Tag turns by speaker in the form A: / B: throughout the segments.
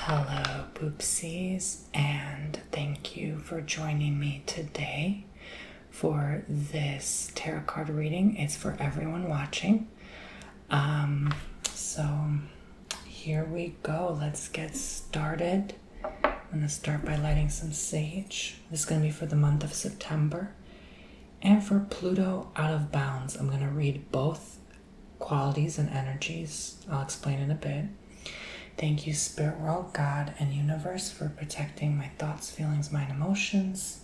A: Hello, poopsies, and thank you for joining me today for this tarot card reading. It's for everyone watching. So here we go. Let's get started. I'm going to start by lighting some sage. This is going to be for the month of September. And for Pluto out of bounds, I'm going to read both qualities and energies. I'll explain in a bit. Thank you, Spirit World, God, and Universe, for protecting my thoughts, feelings, mind, emotions,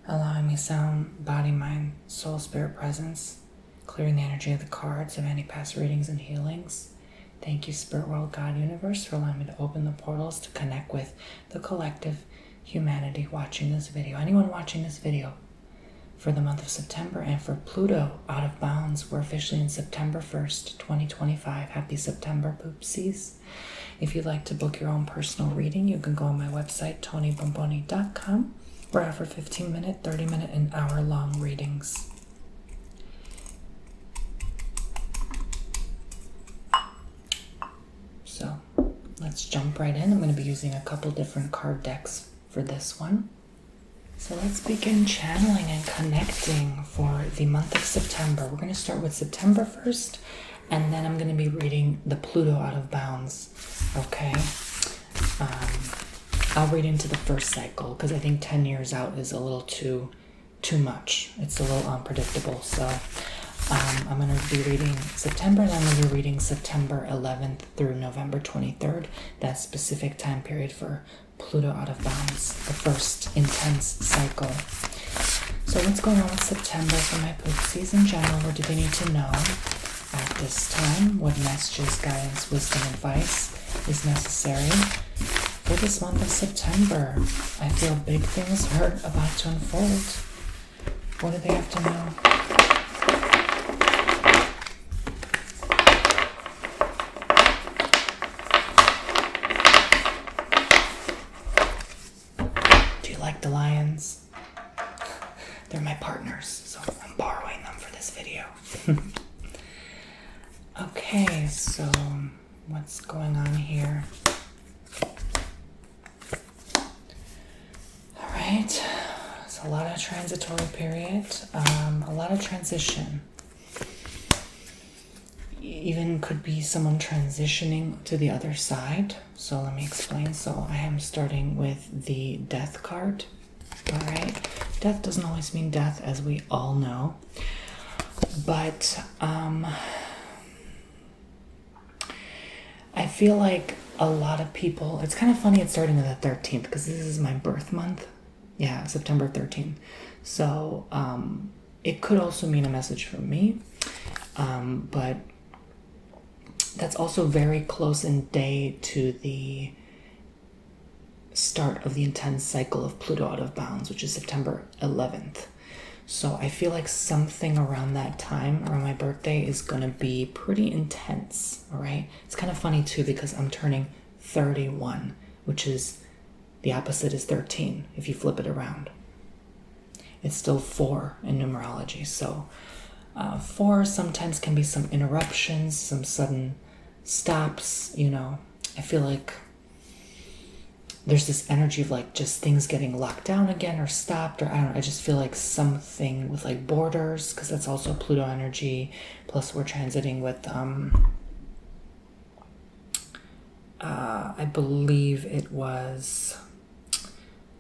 A: allowing me sound, body, mind, soul, spirit presence, clearing the energy of the cards of any past readings and healings. Thank you, Spirit World, God, Universe, for allowing me to open the portals to connect with the collective humanity watching this video. Anyone watching this video for the month of September, and for Pluto out of bounds, we're officially in September 1st, 2025. Happy September, poopsies. If you'd like to book your own personal reading, you can go on my website, tonybomboni.com, where I offer 15-minute, 30-minute, and hour-long readings. So let's jump right in. I'm going to be using a couple different card decks for this one. So let's begin channeling and connecting for the month of September. We're going to start with September 1st, and then I'm going to be reading the Pluto out of bounds. Okay. I'll read into the first cycle because I think 10 years out is a little too much. It's a little unpredictable. So I'm going to be reading September, and I'm going to be reading September 11th through November 23rd, that specific time period for Pluto out of bounds, the first intense cycle. So what's going on with September for my poopsies in general? What do they need to know at this time? What messages, guidance, wisdom, advice is necessary for this month of September? I feel big things are about to unfold. What do they have to know? The lions. They're my partners, so I'm borrowing them for this video. Okay, so what's going on here? All right, it's a lot of transitory period, a lot of transition. Even could be someone transitioning to the other side. So let me explain. So I am starting with the death card. All right. Death doesn't always mean death, as we all know. But I feel like a lot of people, it's kind of funny it's starting on the 13th because this is my birth month. Yeah, September 13th. So it could also mean a message from me. But that's also very close in day to the start of the intense cycle of Pluto out of bounds, which is September 11th. So I feel like something around that time, around my birthday, is going to be pretty intense, all right? It's kind of funny, too, because I'm turning 31, which is the opposite is 13, if you flip it around. It's still 4 in numerology, so 4 sometimes can be some interruptions, some sudden stops, you know. I feel like there's this energy of like just things getting locked down again or stopped, or I don't know, I just feel like something with like borders, because that's also Pluto energy. Plus we're transiting with I believe it was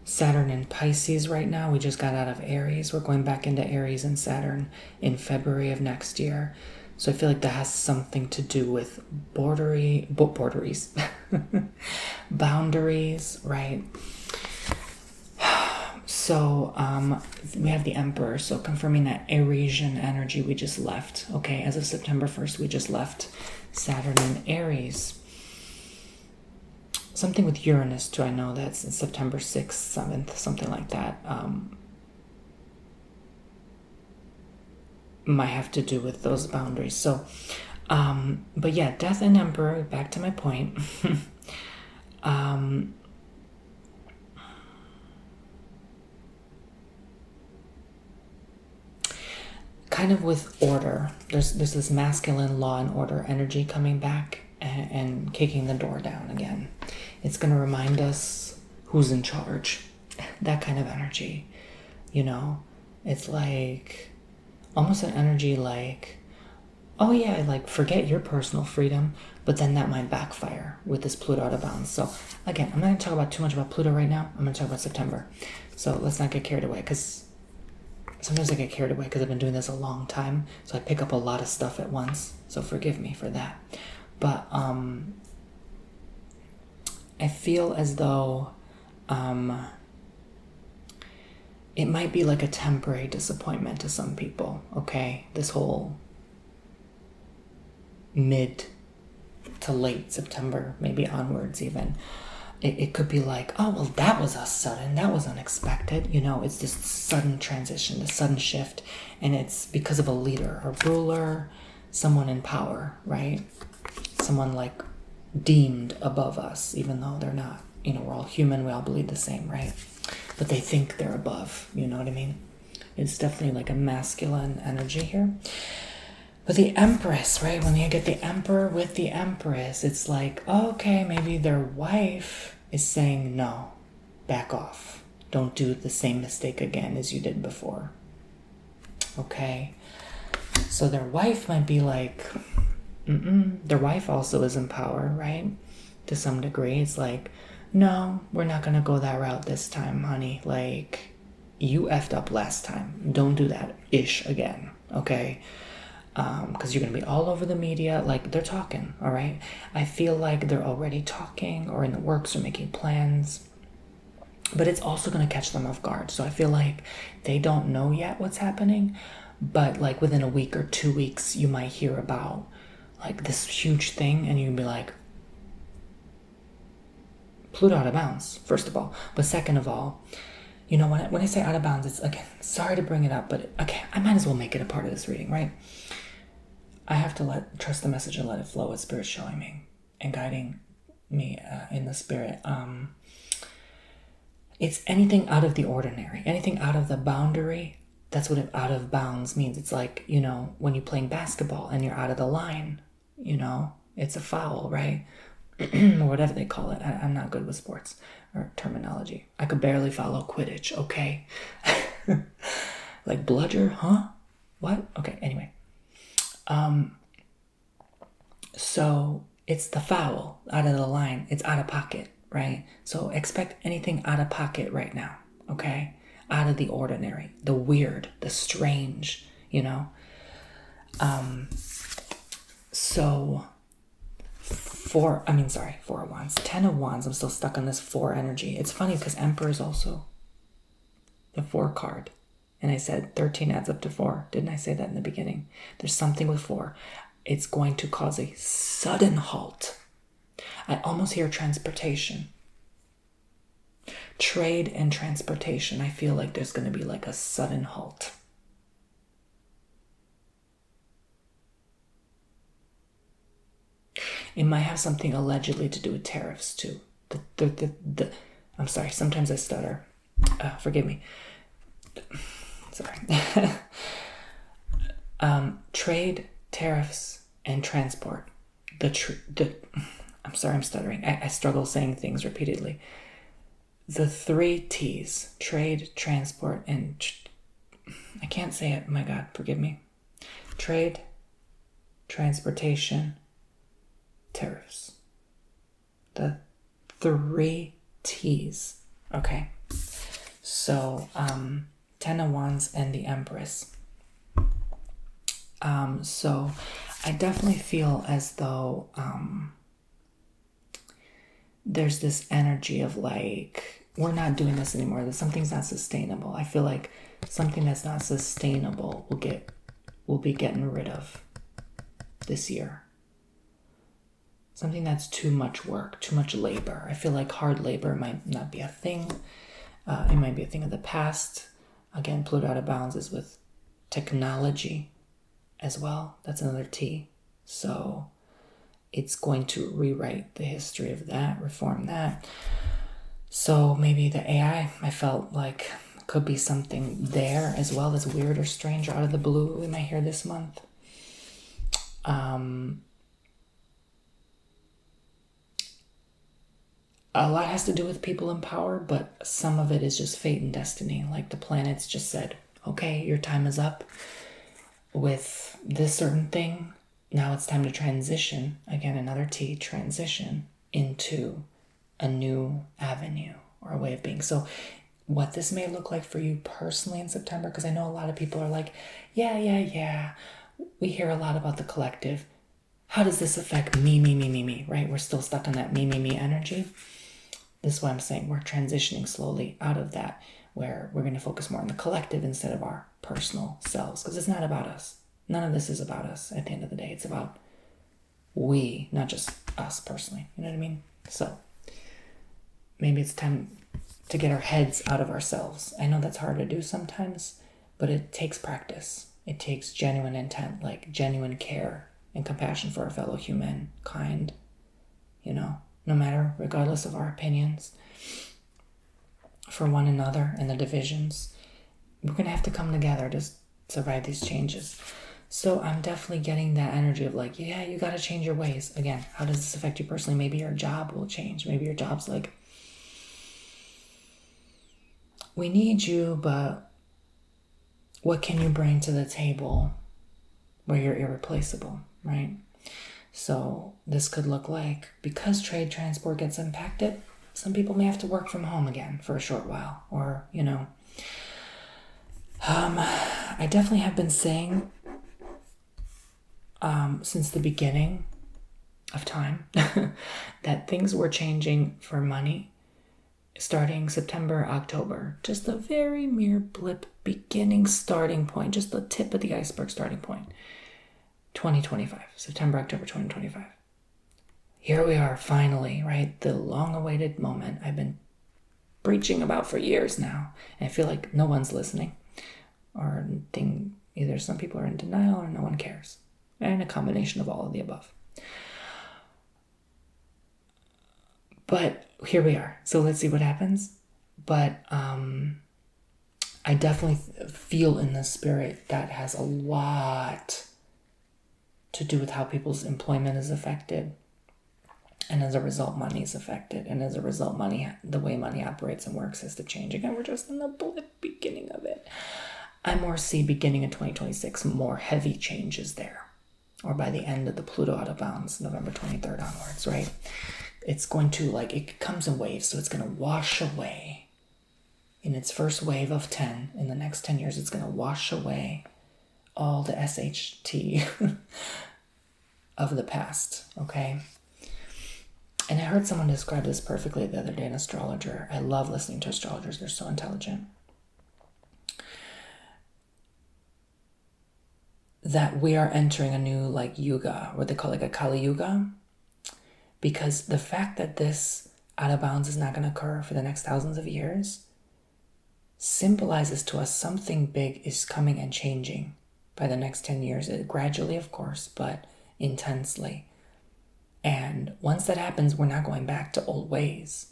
A: Saturn in Pisces right now. We just got out of Aries. We're going back into Aries and Saturn in February of next year. So I feel like that has something to do with boundaries, right? So we have the Emperor, so confirming that Arisian energy we just left. Okay, as of September 1st, we just left Saturn in Aries. Something with Uranus too, I know that's in September 6th, 7th, something like that. Might have to do with those boundaries. So, but yeah, Death and Emperor, back to my point. Kind of with order. There's this masculine law and order energy coming back and kicking the door down again. It's going to remind us who's in charge. That kind of energy, you know? It's like almost an energy like, oh yeah, like forget your personal freedom, but then that might backfire with this Pluto out of bounds. So again, I'm not going to talk about too much about Pluto right now. I'm going to talk about September. So let's not get carried away, because sometimes I get carried away because I've been doing this a long time. So I pick up a lot of stuff at once. So forgive me for that. But I feel as though it might be like a temporary disappointment to some people, okay? This whole mid to late September, maybe onwards even. It could be like, oh, well, that was sudden, that was unexpected. You know, it's this sudden transition, this sudden shift, and it's because of a leader, a ruler, someone in power, right? Someone like deemed above us, even though they're not. You know, we're all human, we all believe the same, right? But they think they're above, you know what I mean? It's definitely like a masculine energy here. But the Empress, right? When you get the Emperor with the Empress, it's like, okay, maybe their wife is saying, no, back off. Don't do the same mistake again as you did before. Okay? So their wife might be like, their wife also is in power, right? To some degree. It's like, no, we're not going to go that route this time, honey. Like, you effed up last time. Don't do that ish again, okay? Because you're going to be all over the media. Like, they're talking, all right? I feel like they're already talking or in the works or making plans. But it's also going to catch them off guard. So I feel like they don't know yet what's happening. But, like, within a week or 2 weeks, you might hear about, like, this huge thing. And you can be like, Pluto out of bounds, first of all. But second of all, you know, when I say out of bounds, it's, again, sorry to bring it up, but okay, I might as well make it a part of this reading, right? I have to trust the message and let it flow what Spirit's showing me and guiding me in the Spirit. It's anything out of the ordinary, anything out of the boundary. That's what out of bounds means. It's like, you know, when you're playing basketball and you're out of the line, you know, it's a foul, right? Or whatever they call it. I'm not good with sports or terminology. I could barely follow Quidditch, okay? Like bludger, huh? What? Okay, anyway. So it's the foul, out of the line. It's out of pocket, right? So expect anything out of pocket right now, okay? Out of the ordinary, the weird, the strange, you know? So... Four of Wands. 10 of Wands. I'm still stuck on this 4 energy. It's funny because Emperor is also the 4 card. And I said 13 adds up to 4. Didn't I say that in the beginning? There's something with 4. It's going to cause a sudden halt. I almost hear transportation. Trade and transportation. I feel like there's going to be like a sudden halt. It might have something allegedly to do with tariffs too. I'm sorry, sometimes I stutter. Forgive me. Sorry. Trade, tariffs, and transport. I'm sorry, I'm stuttering. I struggle saying things repeatedly. The 3 T's: trade, transport, and I can't say it. Oh my God, forgive me. Trade, transportation, tariffs. The 3 T's. Okay. So 10 of Wands and the Empress. So I definitely feel as though there's this energy of like, we're not doing this anymore. That something's not sustainable. I feel like something that's not sustainable we'll be getting rid of this year. Something that's too much work, too much labor. I feel like hard labor might not be a thing. It might be a thing of the past. Again, Pluto out of bounds is with technology as well. That's another T. So it's going to rewrite the history of that, reform that. So maybe the AI, I felt like could be something there as well as weird or strange or out of the blue we might hear this month. a lot has to do with people in power, but some of it is just fate and destiny. Like the planets just said, okay, your time is up with this certain thing. Now it's time to transition, again, another T, transition into a new avenue or a way of being. So what this may look like for you personally in September, because I know a lot of people are like, yeah. We hear a lot about the collective. How does this affect me, right? We're still stuck on that me energy. This is what I'm saying. We're transitioning slowly out of that, where we're going to focus more on the collective instead of our personal selves, because it's not about us. None of this is about us at the end of the day. It's about we, not just us personally. You know what I mean? So maybe it's time to get our heads out of ourselves. I know that's hard to do sometimes, but it takes practice. It takes genuine intent, like genuine care and compassion for our fellow humankind, no matter, regardless of our opinions, for one another and the divisions. We're going to have to come together to survive these changes. So I'm definitely getting that energy of like, yeah, you got to change your ways. Again, how does this affect you personally? Maybe your job will change. Maybe your job's like, we need you, but what can you bring to the table where you're irreplaceable, right? So this could look like, because trade transport gets impacted, some people may have to work from home again for a short while, or, I definitely have been saying since the beginning of time that things were changing for money starting September, October. Just a very mere blip, beginning starting point, just the tip of the iceberg starting point. 2025, September, October 2025. Here we are finally, right? The long-awaited moment I've been preaching about for years now. And I feel like no one's listening, or either some people are in denial or no one cares. And a combination of all of the above. But here we are. So let's see what happens. But I definitely feel in the spirit that has a lot to do with how people's employment is affected. And as a result, money is affected. And as a result, the way money operates and works has to change. Again, we're just in the blip beginning of it. I more see beginning in 2026, more heavy changes there. Or by the end of the Pluto out of bounds, November 23rd onwards, right? It's going to, it comes in waves, so it's going to wash away. In its first wave of 10, in the next 10 years, it's going to wash away all the SHT of the past, okay? And I heard someone describe this perfectly the other day, an astrologer. I love listening to astrologers. They're so intelligent. That we are entering a new, yuga, what they call, a Kali Yuga. Because the fact that this out of bounds is not going to occur for the next thousands of years symbolizes to us something big is coming and changing by the next 10 years. Gradually, of course, but intensely. And once that happens, we're not going back to old ways,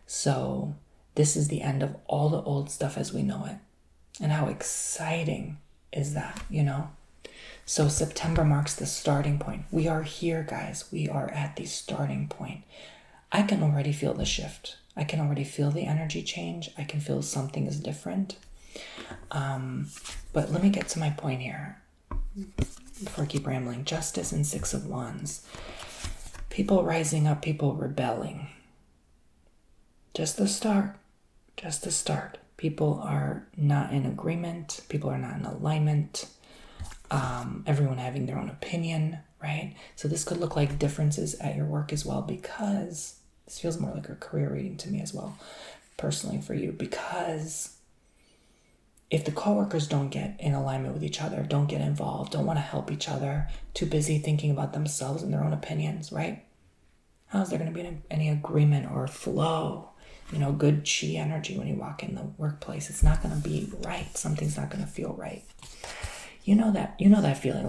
A: So this is the end of all the old stuff as we know it. And how exciting is that, So September marks the starting point. We are here, guys. We are at the starting point. I can already feel the shift. I can already feel the energy change. I can feel something is different. But let me get to my point here before I keep rambling. Justice and Six of Wands. People rising up, people rebelling. Just the start. Just the start. People are not in agreement. People are not in alignment. Everyone having their own opinion, right? So this could look like differences at your work as well, because this feels more like a career reading to me as well, personally for you, because if the coworkers don't get in alignment with each other, don't get involved, don't want to help each other, too busy thinking about themselves and their own opinions, right? How's there going to be any agreement or flow? Good chi energy when you walk in the workplace. It's not going to be right. Something's not going to feel right. You know that feeling,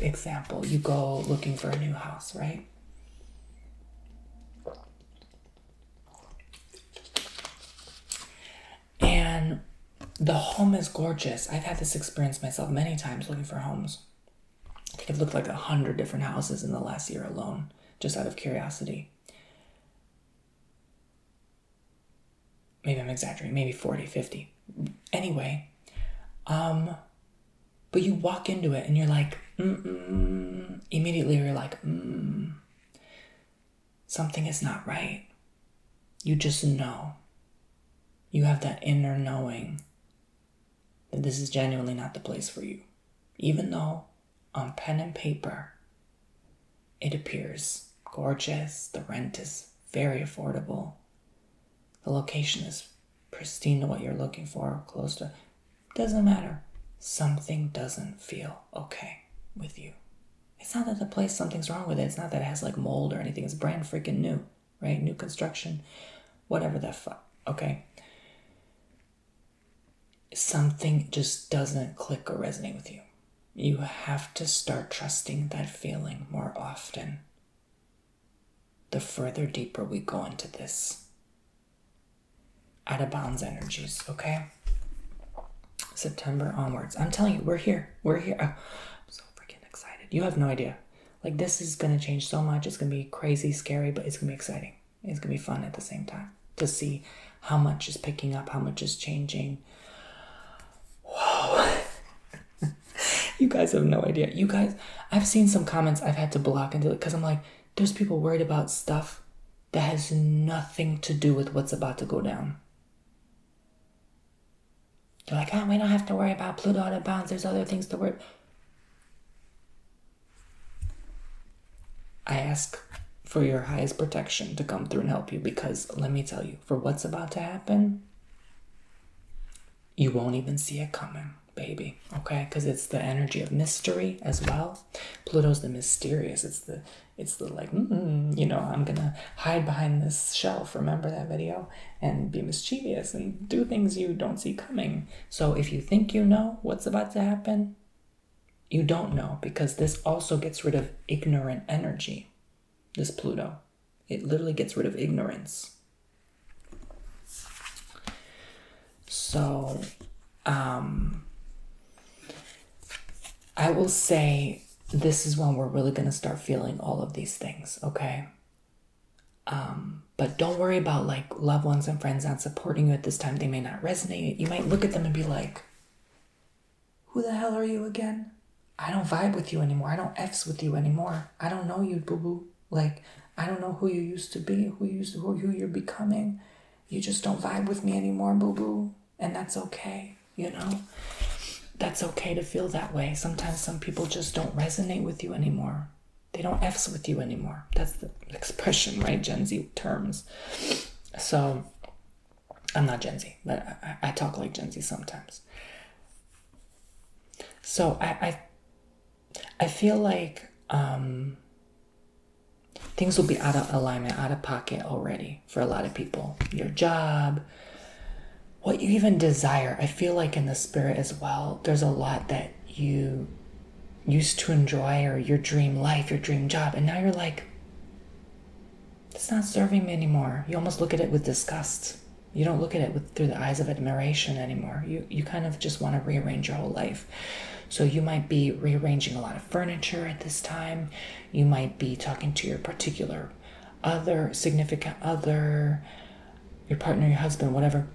A: example, you go looking for a new house, right? And the home is gorgeous. I've had this experience myself many times looking for homes. I think I've looked 100 different houses in the last year alone, just out of curiosity. maybe I'm exaggerating, maybe 40, 50. Anyway, but you walk into it and you're like, immediately you're like, something is not right. You just know. You have that inner knowing that this is genuinely not the place for you. Even though on pen and paper, it appears gorgeous, the rent is very affordable, the location is pristine to what you're looking for, close to, doesn't matter. Something doesn't feel okay with you. It's not that the place, something's wrong with it. It's not that it has like mold or anything. It's brand freaking new, right? New construction, whatever the fuck, okay? Something just doesn't click or resonate with you. You have to start trusting that feeling more often. The further deeper we go into this out of bounds energies, okay? September onwards. I'm telling you, we're here. We're here. Oh, I'm so freaking excited. You have no idea. Like, this is going to change so much. It's going to be crazy, scary, but it's going to be exciting. It's going to be fun at the same time to see how much is picking up, how much is changing. Whoa. You guys have no idea. You guys, I've seen some comments I've had to block and delete because I'm like, there's people worried about stuff that has nothing to do with what's about to go down. They're like, we don't have to worry about Pluto out of bounds. There's other things to worry. I ask for your highest protection to come through and help you, because let me tell you, for what's about to happen, you won't even see it coming, baby, okay? Because it's the energy of mystery as well. Pluto's the mysterious. It's the like, I'm gonna hide behind this shelf. Remember that video? And be mischievous and do things you don't see coming. So if you think you know what's about to happen, you don't know, because this also gets rid of ignorant energy. This Pluto, it literally gets rid of ignorance. So, I will say this is when we're really going to start feeling all of these things, okay? But don't worry about like loved ones and friends not supporting you at this time. They may not resonate. You might look at them and be like, who the hell are you again? I don't vibe with you anymore. I don't F's with you anymore. I don't know you, boo-boo. Like, I don't know who you used to be, who you're becoming. You just don't vibe with me anymore, boo-boo. And that's okay, That's okay to feel that way. Sometimes some people just don't resonate with you anymore. They don't F's with you anymore. That's the expression, right? Gen Z terms. So, I'm not Gen Z, but I talk like Gen Z sometimes. So, I feel like things will be out of alignment, out of pocket already for a lot of people. Your job, what you even desire. I feel like in the spirit as well, there's a lot that you used to enjoy, or your dream life, your dream job, and now you're like, it's not serving me anymore. You almost look at it with disgust. You don't look at it through the eyes of admiration anymore. You kind of just want to rearrange your whole life. So you might be rearranging a lot of furniture at this time. You might be talking to your particular other, significant other, your partner, your husband, whatever,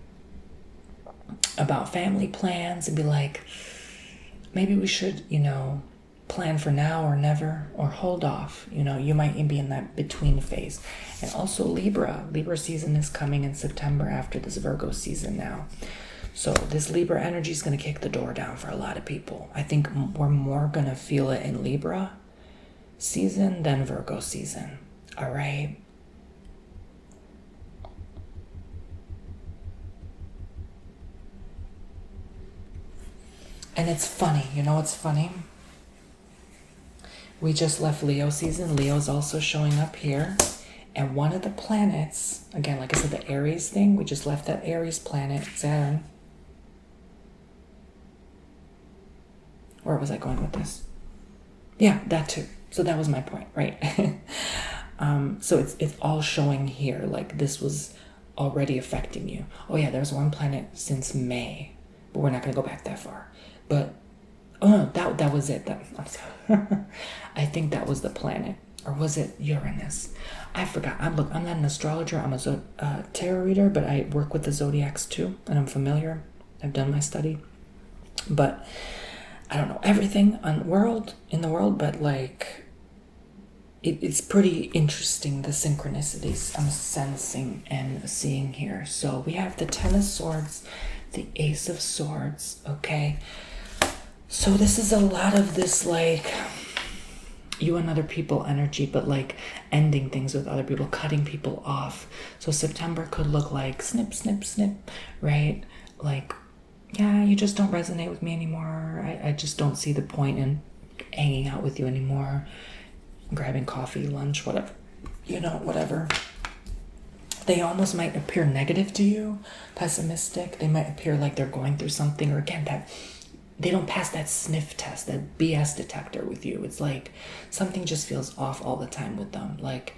A: about family plans, and be like, maybe we should, plan for now or never, or hold off. You might be in that between phase. And also Libra season is coming in September after this Virgo season now. So this Libra energy is going to kick the door down for a lot of people. I think we're more going to feel it in Libra season than Virgo season. All right. And it's funny. You know what's funny? We just left Leo season. Leo's also showing up here. And one of the planets, again, like I said, the Aries thing, we just left that Aries planet, Saturn. Where was I going with this? Yeah, that too. So that was my point, right? So it's all showing here, like this was already affecting you. Oh yeah, there's one planet since May, but we're not going to go back that far. But that was it. I'm sorry. I think that was the planet. or was it Uranus? I forgot. I'm not an astrologer. I'm a tarot reader, but I work with the zodiacs too, and I'm familiar. I've done my study, but I don't know everything in the world, but like it's pretty interesting, the synchronicities I'm sensing and seeing here. So we have the Ten of Swords, the Ace of Swords, okay? So this is a lot of this like you and other people energy, but like ending things with other people, cutting people off. So September could look like snip, snip, snip, right? Like, yeah, you just don't resonate with me anymore. I just don't see the point in hanging out with you anymore. Grabbing coffee, lunch, whatever, whatever. They almost might appear negative to you, pessimistic. They might appear like they're going through something, or again, that they don't pass that sniff test, that BS detector with you. It's like something just feels off all the time with them. Like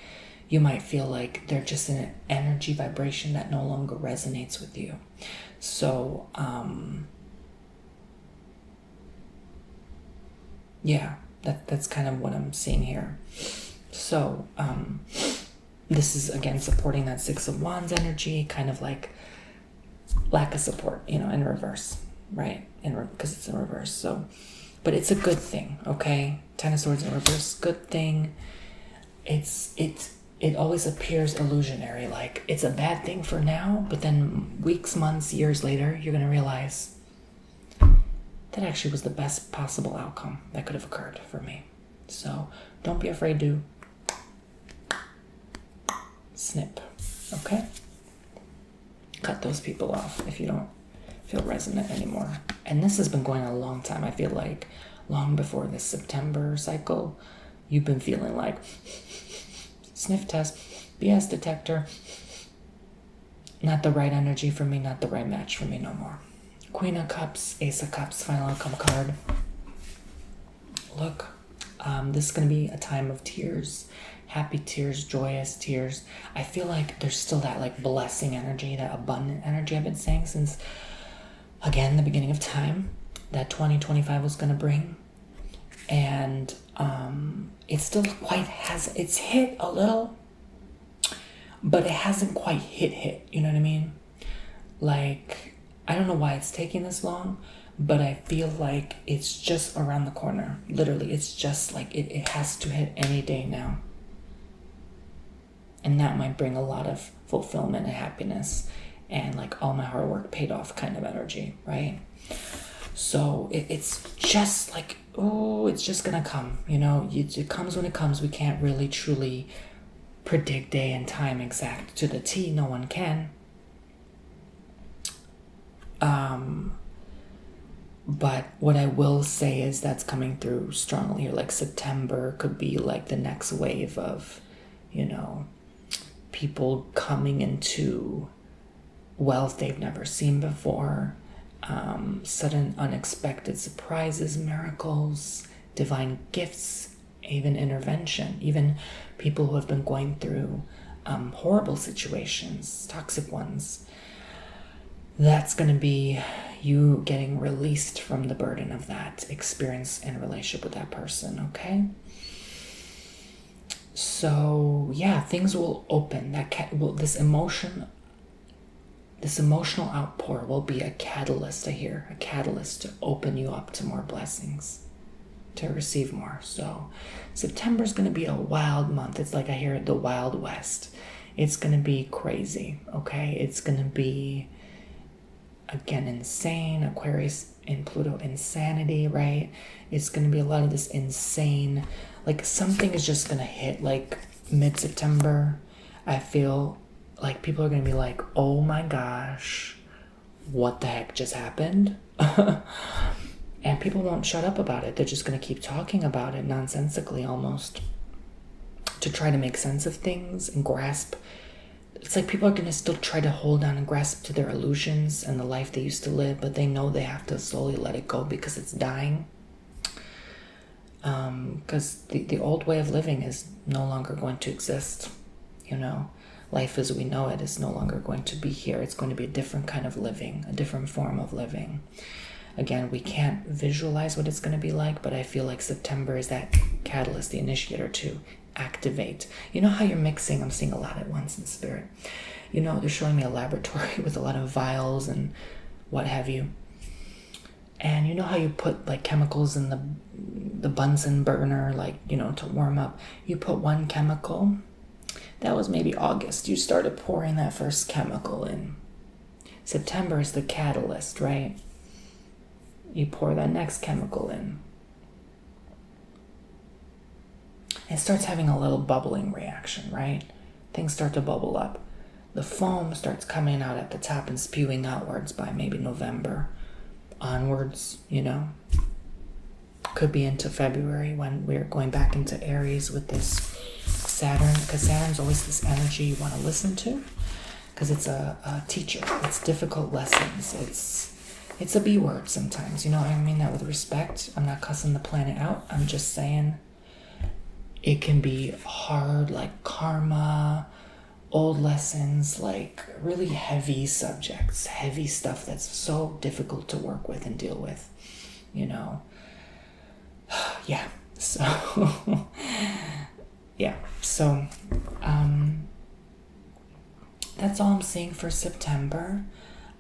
A: you might feel like they're just in an energy vibration that no longer resonates with you. So, yeah. That's kind of what I'm seeing here. So this is again supporting that Six of Wands energy, kind of like lack of support, in reverse, right? Because it's in reverse. So, but it's a good thing, okay? Ten of Swords in reverse, good thing. It always appears illusionary, like it's a bad thing for now, but then weeks, months, years later, you're gonna realize that actually was the best possible outcome that could have occurred for me. So don't be afraid to snip, okay? Cut those people off if you don't feel resonant anymore. And this has been going on a long time. I feel like long before this September cycle, you've been feeling like sniff test, BS detector, not the right energy for me, not the right match for me no more. Queen of Cups, Ace of Cups, final outcome card. Look, this is going to be a time of tears, happy tears, joyous tears. I feel like there's still that like blessing energy, that abundant energy I've been saying since, again, the beginning of time, that 2025 was going to bring. And it still it's hit a little, but it hasn't quite hit, you know what I mean? Like, I don't know why it's taking this long, but I feel like it's just around the corner. Literally, it's just like it has to hit any day now. And that might bring a lot of fulfillment and happiness and like all my hard work paid off kind of energy, right? So it's just like, oh, it's just gonna come, it comes when it comes. We can't really truly predict day and time exact to the T. No one can. But what I will say is that's coming through strongly here. Like September could be like the next wave of, people coming into wealth they've never seen before, sudden unexpected surprises, miracles, divine gifts, even intervention, even people who have been going through horrible situations, toxic ones. That's going to be you getting released from the burden of that experience and relationship with that person, okay? So, yeah, things will open. This emotional outpour will be a catalyst, a catalyst to open you up to more blessings, to receive more. So, September's going to be a wild month. It's like I hear it, the Wild West. It's going to be crazy, okay? It's going to be, again, insane. Aquarius in Pluto, insanity, right? It's going to be a lot of this insane, like something is just going to hit like mid-September. I feel like people are going to be like, oh my gosh, what the heck just happened? And people won't shut up about it. They're just going to keep talking about it nonsensically almost to try to make sense of things and grasp. It's like people are going to still try to hold on and grasp to their illusions and the life they used to live, but they know they have to slowly let it go because it's dying. Because the old way of living is no longer going to exist. Life as we know it is no longer going to be here. It's going to be a different kind of living, a different form of living. Again, we can't visualize what it's going to be like, but I feel like September is that catalyst, the initiator to activate. You know how you're mixing, I'm seeing a lot at once in spirit. You know, they're showing me a laboratory with a lot of vials and what have you. And you know how you put like chemicals in the Bunsen burner, like, you know, to warm up. You put one chemical. That was maybe August. You started pouring that first chemical in. September is the catalyst, right? You pour that next chemical in. It starts having a little bubbling reaction, right? Things start to bubble up. The foam starts coming out at the top and spewing outwards by maybe November onwards, you know. Could be into February when we're going back into Aries with this Saturn, because Saturn's always this energy you want to listen to, because it's a teacher. It's difficult lessons. It's a B word sometimes, you know. I mean that with respect. I'm not cussing the planet out. I'm just saying it can be hard, like karma, old lessons, like really heavy subjects, heavy stuff that's so difficult to work with and deal with, you know. Yeah, so yeah, so that's all I'm seeing for September.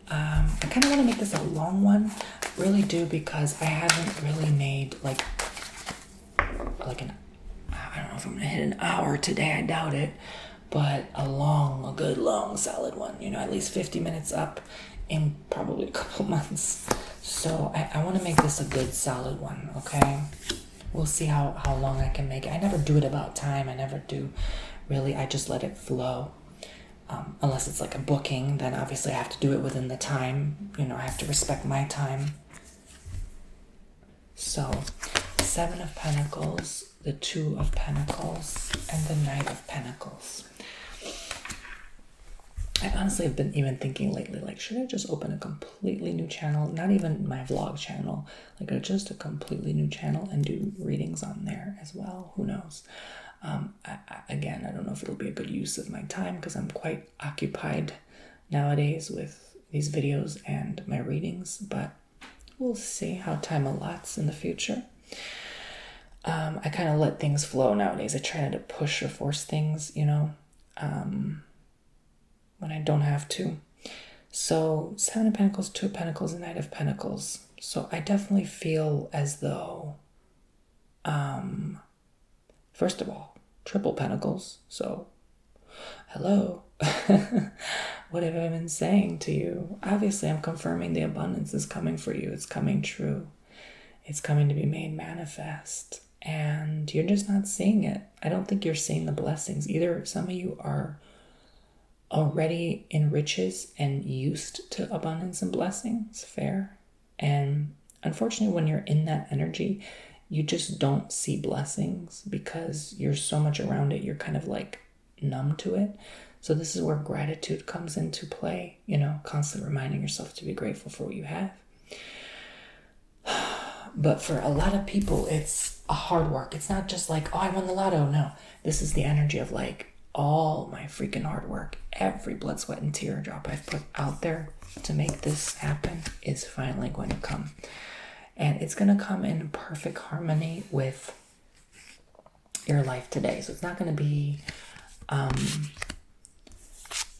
A: I kind of want to make this a long one, really do, because I haven't really made like an, I don't know if I'm gonna hit an hour today, I doubt it, but a good long solid one, you know, at least 50 minutes up in probably a couple months. So I want to make this a good solid one, okay? We'll see how long I can make it. I never do it about time. I never do, really. I just let it flow. Unless it's like a booking, then obviously I have to do it within the time. You know, I have to respect my time. So, 7 of Pentacles, the 2 of Pentacles, and the Knight of Pentacles. I honestly have been even thinking lately, like, should I just open a completely new channel? Not even my vlog channel, like just a completely new channel and do readings on there as well. Who knows? Again, I don't know if it'll be a good use of my time because I'm quite occupied nowadays with these videos and my readings, but we'll see how time allots in the future. I kind of let things flow nowadays. I try not to push or force things, you know, when I don't have to. So 7 of Pentacles, 2 of Pentacles, and Knight of Pentacles. So I definitely feel as though, first of all, triple Pentacles. So, hello. What have I been saying to you? Obviously, I'm confirming the abundance is coming for you. It's coming true. It's coming to be made manifest. And you're just not seeing it. I don't think you're seeing the blessings. Either some of you are already in riches and used to abundance and blessings, fair. And unfortunately, when you're in that energy, you just don't see blessings because you're so much around it. You're kind of like numb to it. So this is where gratitude comes into play, you know, constantly reminding yourself to be grateful for what you have. But for a lot of people, it's a hard work. It's not just like, oh, I won the lotto. No, this is the energy of like, all my freaking hard work, every blood, sweat, and teardrop I've put out there to make this happen is finally going to come. And it's going to come in perfect harmony with your life today. So it's not going to be,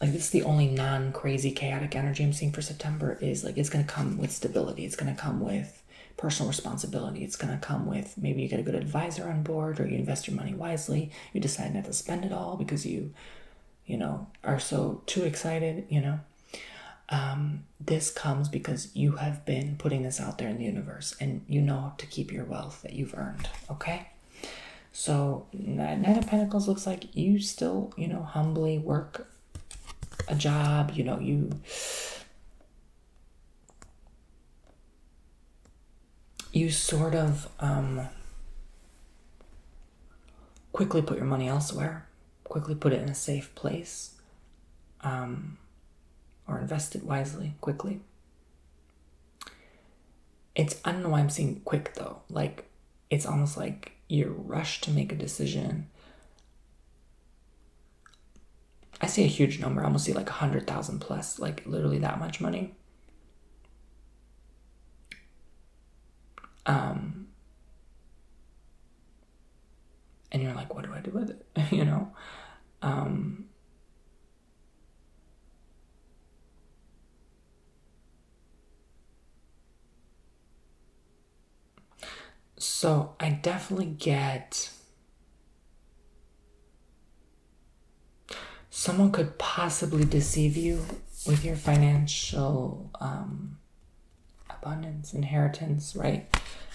A: like this is the only non-crazy chaotic energy I'm seeing for September is like, it's going to come with stability. It's going to come with personal responsibility. It's going to come with maybe you get a good advisor on board, or you invest your money wisely. You decide not to spend it all because you know, are so too excited, you know. This comes because you have been putting this out there in the universe and you know to keep your wealth that you've earned, okay? So Knight of Pentacles looks like you still, you know, humbly work a job, you know, you sort of quickly put your money elsewhere, quickly put it in a safe place, or invest it wisely, quickly. I don't know why I'm seeing quick though. Like, it's almost like you're rushed to make a decision. I see a huge number. I almost see like 100,000 plus, like literally that much money. And you're like, what do I do with it? So I definitely get someone could possibly deceive you with your financial abundance, inheritance, right?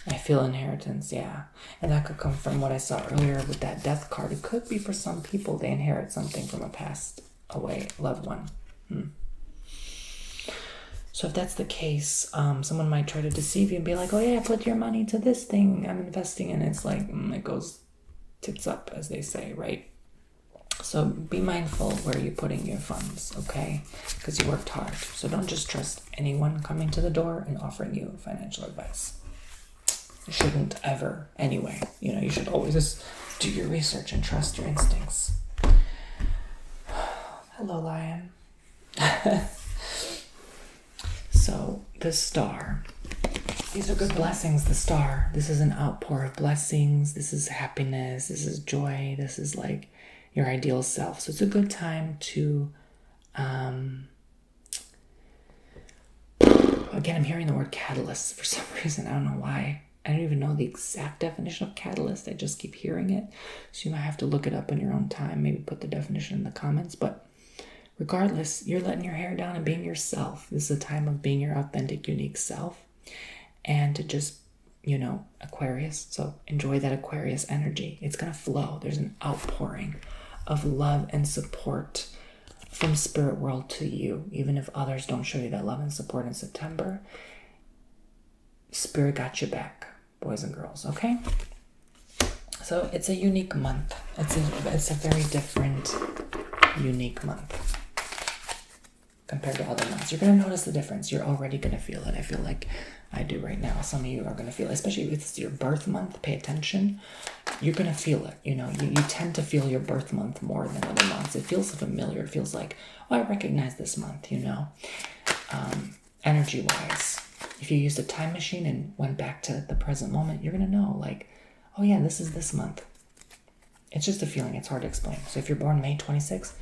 A: I feel inheritance, yeah. And that could come from what I saw earlier with that death card. It could be for some people they inherit something from a passed away loved one. So if that's the case, someone might try to deceive you and be like, oh yeah, put your money to this thing I'm investing in. It's like, it goes tits up, as they say, right? So be mindful where you're putting your funds, okay? Because you worked hard. So don't just trust anyone coming to the door and offering you financial advice. You shouldn't ever, anyway. You should always just do your research and trust your instincts. Hello, lion. So the star. These are good blessings, the star. This is an outpour of blessings. This is happiness. This is joy. This is like your ideal self. So it's a good time to, again, I'm hearing the word catalyst for some reason. I don't know why. I don't even know the exact definition of catalyst. I just keep hearing it. So you might have to look it up in your own time. Maybe put the definition in the comments. But regardless, you're letting your hair down and being yourself. This is a time of being your authentic, unique self. And to just, Aquarius. So enjoy that Aquarius energy. It's going to flow. There's an outpouring of love and support from spirit world to you. Even if others don't show you that love and support in September, spirit got your back, boys and girls, okay? So it's a unique month. It's a very different, unique month compared to other months. You're going to notice the difference. You're already going to feel it. I feel like I do right now. Some of you are going to feel it, especially if it's your birth month. Pay attention. You're going to feel it. You tend to feel your birth month more than other months. It feels familiar. It feels like, oh, I recognize this month, energy-wise. If you used a time machine and went back to the present moment, you're going to know, like, oh yeah, this is this month. It's just a feeling. It's hard to explain. So if you're born May 26th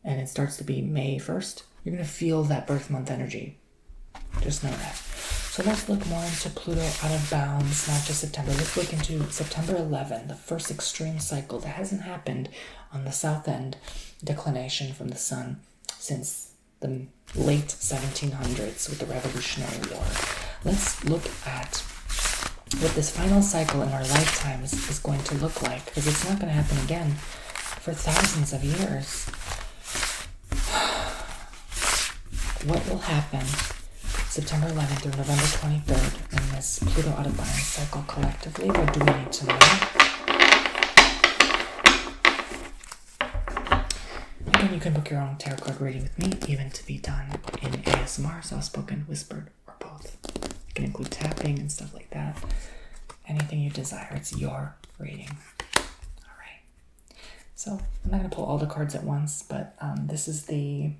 A: and it starts to be May 1st, you're going to feel that birth month energy. Just know that. So let's look more into Pluto out of bounds, not just September. Let's look into September 11, the first extreme cycle that hasn't happened on the south end declination from the sun since the late 1700s with the Revolutionary War. Let's look at what this final cycle in our lifetimes is going to look like, because it's not going to happen again for thousands of years. What will happen September 11th through November 23rd in this Pluto out of bounds cycle collectively? What do we need to know? Again, you can book your own tarot card reading with me, even to be done in ASMR, soft-spoken, whispered, or both. It can include tapping and stuff like that. Anything you desire. It's your reading. All right. So I'm not going to pull all the cards at once, but this is the...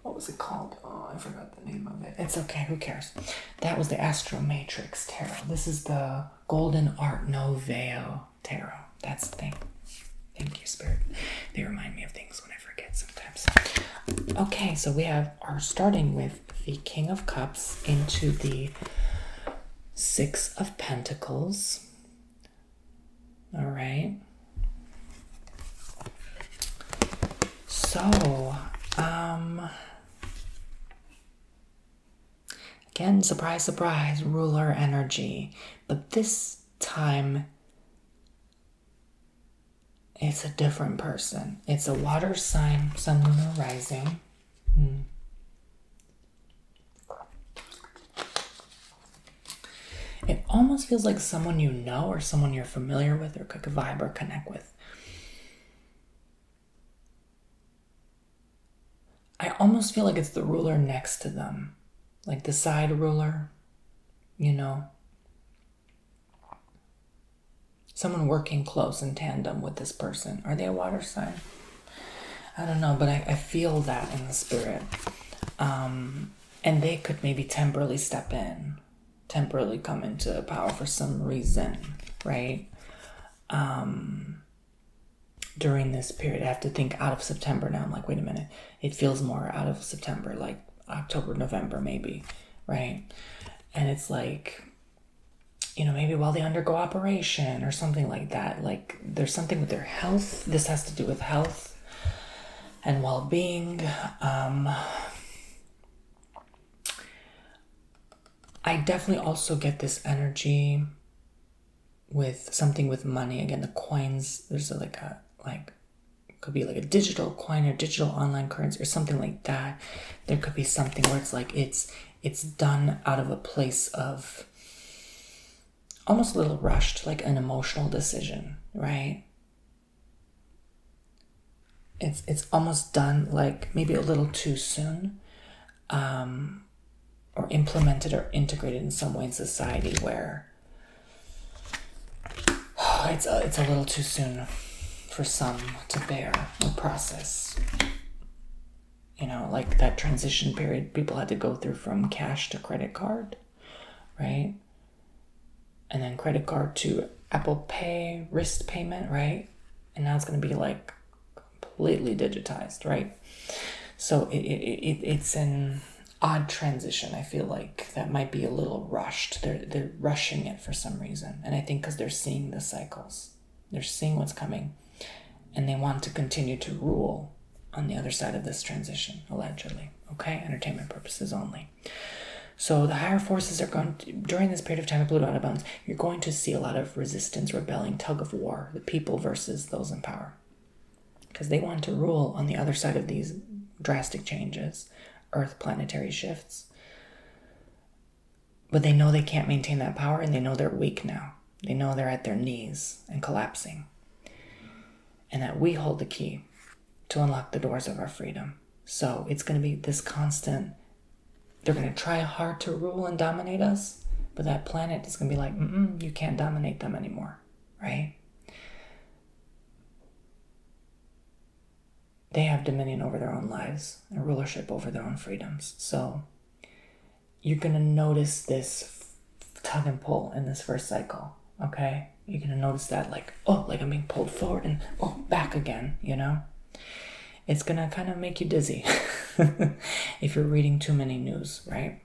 A: What was it called? Oh, I forgot the name of it. It's okay, who cares? That was the Astro Matrix Tarot. This is the Golden Art Nouveau Tarot. That's the thing. Thank you, Spirit. They remind me of things when I forget sometimes. Okay, so we are starting with the King of Cups into the Six of Pentacles. All right. So, again, surprise, surprise, ruler energy. But this time, it's a different person. It's a water sign, sun, lunar, rising. It almost feels like someone you know or someone you're familiar with or could vibe or connect with. I almost feel like it's the ruler next to them. Like the side ruler, Someone working close in tandem with this person. Are they a water sign? I don't know, but I feel that in the spirit. And they could maybe temporarily step in, temporarily come into power for some reason, right? during this period. I have to think out of September now. I'm like, wait a minute. It feels more out of September, like October, November, maybe, right? And it's like, maybe while they undergo operation or something like that. Like there's something with their health. This has to do with health and well-being. I definitely also get this energy with something with money. Again, the coins, there's could be like a digital coin or digital online currency or something like that. There could be something where it's like it's done out of a place of almost a little rushed, like an emotional decision, right? It's almost done like maybe a little too soon, or implemented or integrated in some way in society where it's a little too soon for some to bear or process. Like that transition period people had to go through from cash to credit card, right? And then credit card to Apple Pay, wrist payment, right? And now it's going to be like completely digitized, right? So it's an odd transition. I feel like that might be a little rushed. They're rushing it for some reason. And I think because they're seeing the cycles. They're seeing what's coming. And they want to continue to rule on the other side of this transition, allegedly. Okay? Entertainment purposes only. So the higher forces are going to, during this period of time of Pluto out of bounds, you're going to see a lot of resistance, rebelling, tug of war, the people versus those in power. Because they want to rule on the other side of these drastic changes, Earth planetary shifts. But they know they can't maintain that power, and they know they're weak now. They know they're at their knees and collapsing. And that we hold the key to unlock the doors of our freedom. So it's going to be this constant, they're going to try hard to rule and dominate us, but that planet is going to be like, you can't dominate them anymore, right? They have dominion over their own lives and rulership over their own freedoms. So you're going to notice this tug and pull in this first cycle, okay? You're going to notice that like I'm being pulled forward and back again, It's going to kind of make you dizzy if you're reading too many news, right?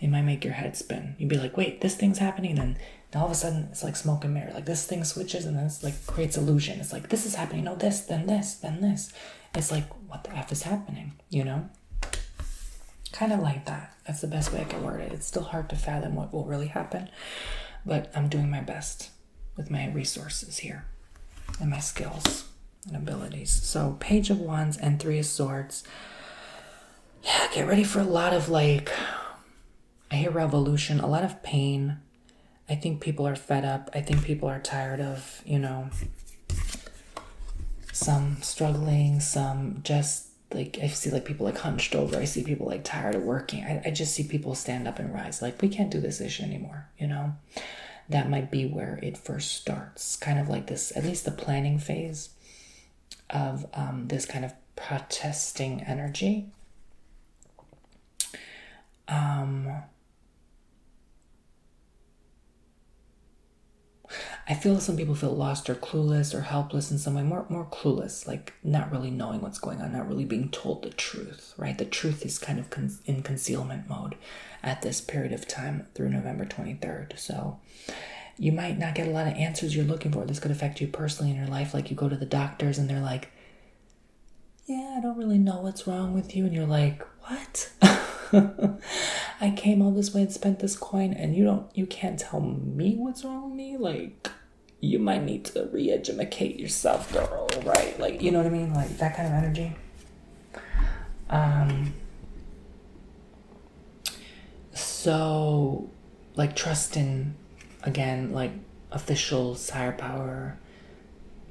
A: It might make your head spin. You'd be like, wait, this thing's happening, then all of a sudden it's like smoke and mirror. Like this thing switches and then it's like creates illusion. It's like this is happening, this, then this, then this. It's like, what the F is happening, Kind of like that. That's the best way I can word it. It's still hard to fathom what will really happen, but I'm doing my best with my resources here and my skills and abilities. So Page of Wands and Three of Swords. Yeah, get ready for a lot of I hear revolution, a lot of pain. I think people are fed up. I think people are tired of, some struggling, some just I see people hunched over. I see people tired of working. I just see people stand up and rise. We can't do this issue anymore, That might be where it first starts. Kind of like this, at least the planning phase of this kind of protesting energy. I feel some people feel lost or clueless or helpless in some way, more clueless, not really knowing what's going on, not really being told the truth, right? The truth is kind of in concealment mode at this period of time through November 23rd. So you might not get a lot of answers you're looking for. This could affect you personally in your life. You go to the doctors and they're like, yeah, I don't really know what's wrong with you. And you're like, what? I came all this way and spent this coin and you can't tell me what's wrong with me? You might need to re-educate yourself, girl, right? You know what I mean? That kind of energy. So, trust in, again, officials, higher power,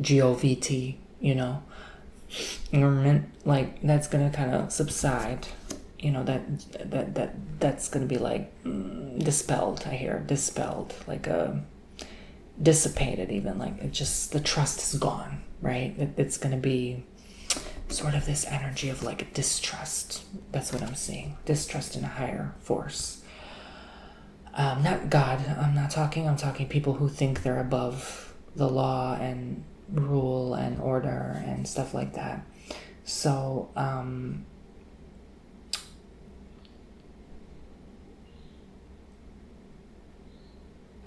A: GOVT, government, that's gonna kind of subside. That's gonna be dispelled. I hear dispelled, dissipated even. It just, the trust is gone, right? It's gonna be sort of this energy of distrust. That's what I'm seeing. Distrust in a higher force. Not God. I'm talking people who think they're above the law and rule and order and stuff like that. So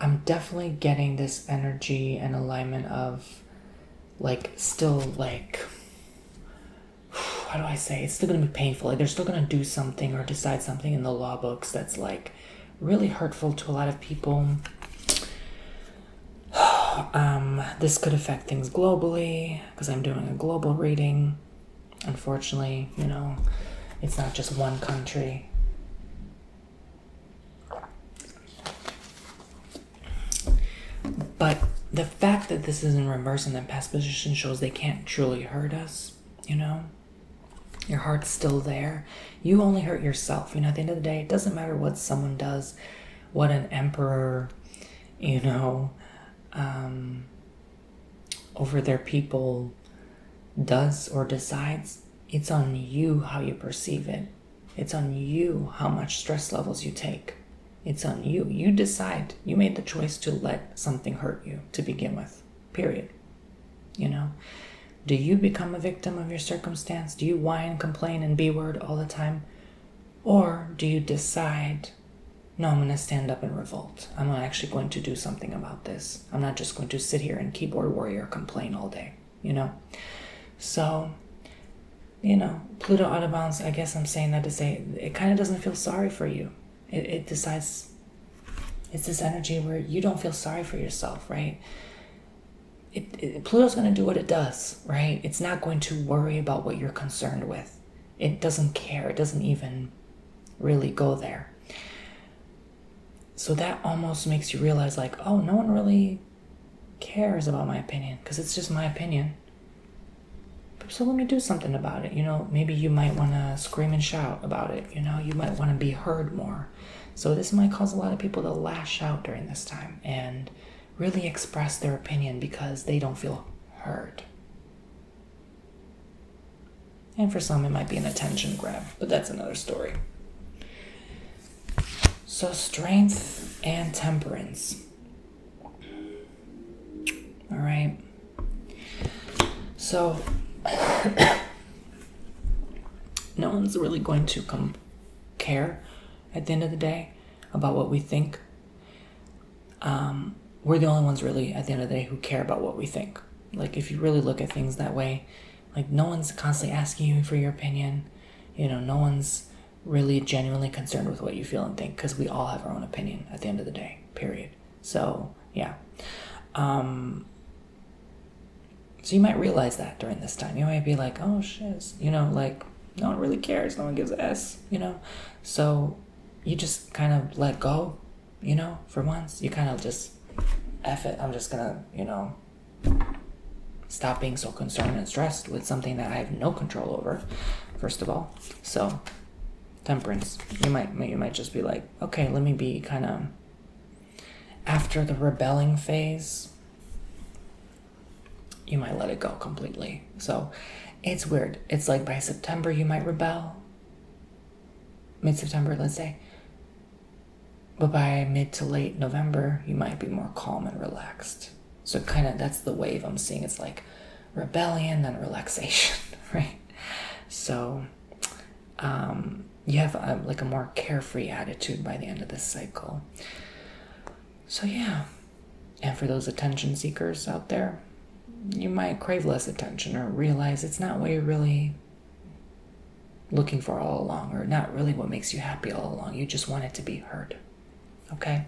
A: I'm definitely getting this energy and alignment of like still like, how do I say, it's still going to be painful. Like they're still going to do something or decide something in the law books that's like really hurtful to a lot of people. This could affect things globally because I'm doing a global reading. Unfortunately, you know, it's not just one country. But the fact that this is in reverse and in past position shows they can't truly hurt us, you know? Your heart's still there. You only hurt yourself. You know, at the end of the day, it doesn't matter what someone does, what an emperor, you know, over their people does or decides. It's on you how you perceive it. It's on you how much stress levels you take. It's on you. You decide. You made the choice to let something hurt you to begin with. Period. You know? Do you become a victim of your circumstance? Do you whine, complain, and B-word all the time? Or do you decide, no, I'm going to stand up and revolt. I'm actually going to do something about this. I'm not just going to sit here and keyboard warrior complain all day, you know? So, you know, Pluto out of bounds, I guess I'm saying that to say it kind of doesn't feel sorry for you. It decides, it's this energy where you don't feel sorry for yourself, right? Pluto's going to do what it does, right? It's not going to worry about what you're concerned with. It doesn't care. It doesn't even really go there. So that almost makes you realize like, oh, no one really cares about my opinion because it's just my opinion. So let me do something about it. You know, maybe you might want to scream and shout about it. You know, you might want to be heard more. So this might cause a lot of people to lash out during this time and really express their opinion because they don't feel heard. And for some, it might be an attention grab, but that's another story. So strength and temperance. All right. So no one's really going to care at the end of the day about what we think. We're the only ones really at the end of the day who care about what we think. Like if you really look at things that way, like no one's constantly asking you for your opinion. You know, no one's really genuinely concerned with what you feel and think because we all have our own opinion at the end of the day, period. So yeah. So you might realize that during this time. You might be like, oh shit, you know, like no one really cares. No one gives a S, you know? So you just kind of let go, you know, for once. You kind of just, F it. I'm just gonna, you know, stop being so concerned and stressed with something that I have no control over, first of all. So temperance. You might just be like, okay, let me be kind of after the rebelling phase. You might let it go completely. So it's weird. It's like by September, you might rebel. Mid-September, let's say. But by mid to late November, you might be more calm and relaxed. So kind of, that's the wave I'm seeing. It's like rebellion, then relaxation, right? So you have like a more carefree attitude by the end of this cycle. So yeah. And for those attention seekers out there, you might crave less attention or realize it's not what you're really looking for all along, or not really what makes you happy all along. You just want it to be heard. Okay?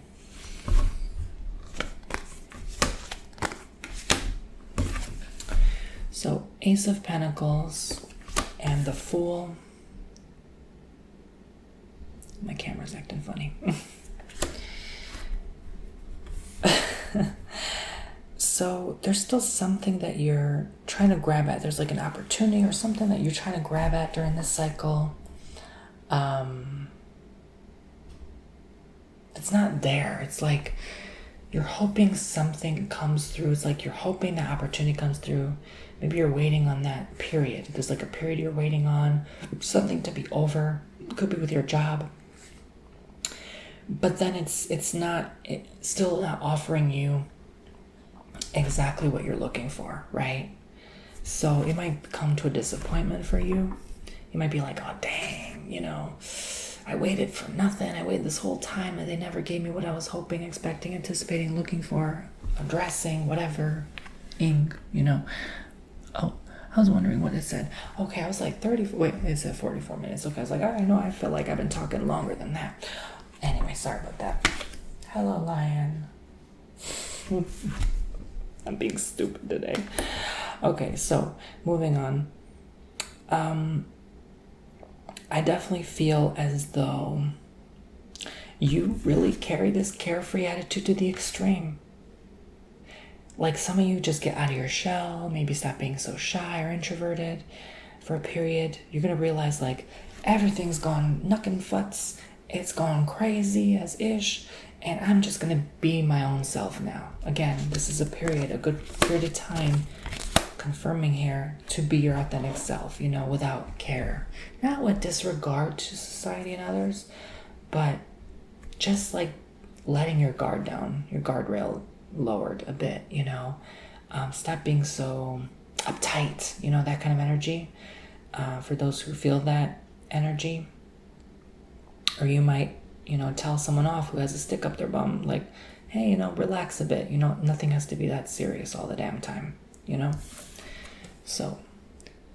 A: So Ace of Pentacles and the Fool. My camera's acting funny. So there's still something that you're trying to grab at. There's like an opportunity or something that you're trying to grab at during this cycle. It's not there. It's like you're hoping something comes through. It's like you're hoping that opportunity comes through. Maybe you're waiting on that period. There's like a period you're waiting on, something to be over. It could be with your job. But then it's still not offering you exactly what you're looking for, right? So it might come to a disappointment for you. You might be like, oh, dang, I waited for nothing. I waited this whole time and they never gave me what I was hoping, expecting, anticipating, looking for, addressing, whatever, Oh, I was wondering what it said. Okay, I was like it said 44 minutes. Okay, I was like, all right, no, I feel like I've been talking longer than that. Anyway, sorry about that. Hello, lion. I'm being stupid today. Okay, so moving on. I definitely feel as though you really carry this carefree attitude to the extreme. Like some of you just get out of your shell, maybe stop being so shy or introverted for a period. You're going to realize like everything's gone knuckin' futs. It's gone crazy as ish. And I'm just going to be my own self now. Again, this is a good period of time confirming here to be your authentic self, without care. Not with disregard to society and others, but just like letting your guard down, your guardrail lowered a bit, stop being so uptight, that kind of energy. For those who feel that energy, or you might, tell someone off who has a stick up their bum, like, hey, relax a bit, nothing has to be that serious all the damn time, So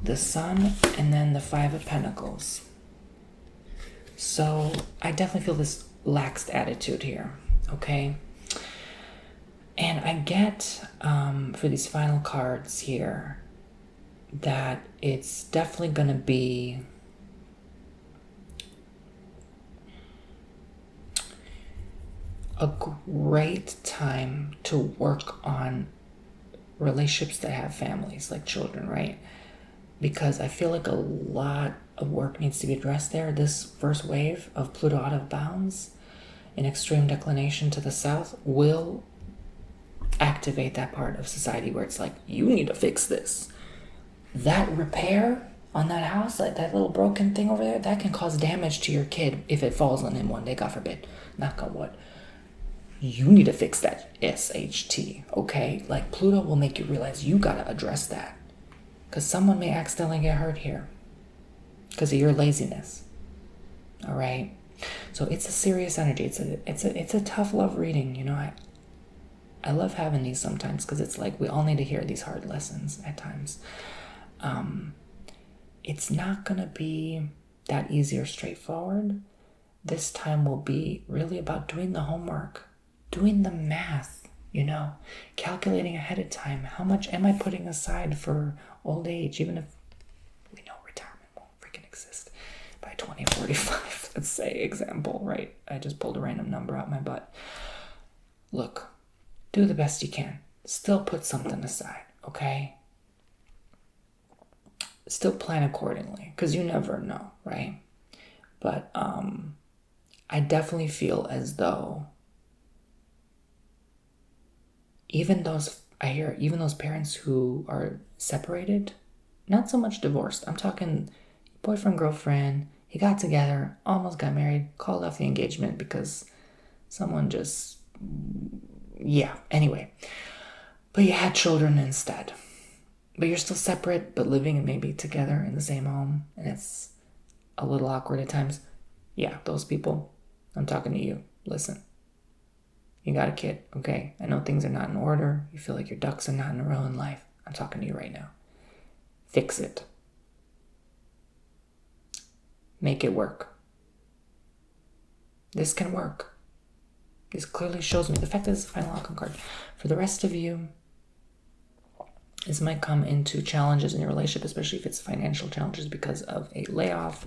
A: the Sun and then the Five of Pentacles. So I definitely feel this laxed attitude here, okay? And I get for these final cards here that it's definitely going to be a great time to work on relationships that have families, like children, right? Because I feel like a lot of work needs to be addressed there. This first wave of Pluto out of bounds in extreme declination to the south will activate that part of society where it's like, you need to fix this. That repair on that house, like that little broken thing over there, that can cause damage to your kid if it falls on him one day, God forbid. Knock on wood. You need to fix that SHT, okay? Like Pluto will make you realize you gotta address that. Because someone may accidentally get hurt here because of your laziness. All right? So it's a serious energy. It's a tough love reading, I love having these sometimes because it's like we all need to hear these hard lessons at times. It's not going to be that easy or straightforward. This time will be really about doing the homework, doing the math, calculating ahead of time. How much am I putting aside for old age, even if we know retirement won't freaking exist by 2045, let's say, example, right? I just pulled a random number out my butt. Look. Do the best you can. Still put something aside, okay? Still plan accordingly, because you never know, right? But I definitely feel as though even those parents who are separated, not so much divorced. I'm talking boyfriend, girlfriend, he got together, almost got married, called off the engagement because someone just... Yeah, anyway. But you had children instead. But you're still separate, but living and maybe together in the same home. And it's a little awkward at times. Yeah, those people, I'm talking to you. Listen. You got a kid, okay? I know things are not in order. You feel like your ducks are not in a row in life. I'm talking to you right now. Fix it. Make it work. This can work. This clearly shows me the fact that it's a final outcome card. For the rest of you, this might come into challenges in your relationship, especially if it's financial challenges because of a layoff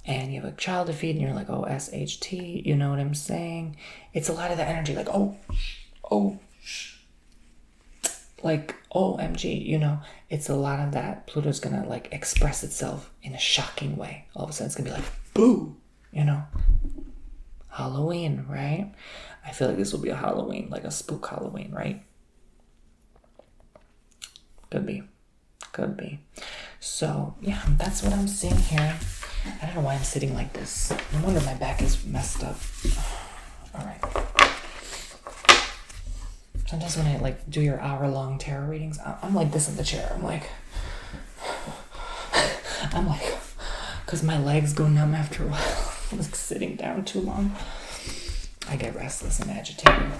A: and you have a child to feed and you're like, oh, SHT, you know what I'm saying? It's a lot of that energy, like, like, OMG, it's a lot of that. Pluto's gonna like express itself in a shocking way. All of a sudden it's gonna be like, boo, Halloween, right? I feel like this will be a Halloween, like a spook Halloween, right? Could be. So, yeah, that's what I'm seeing here. I don't know why I'm sitting like this. No wonder my back is messed up. All right. Sometimes when I like do your hour-long tarot readings, I'm like this in the chair. I'm like, because my legs go numb after a while. Like sitting down too long. I get restless and agitated.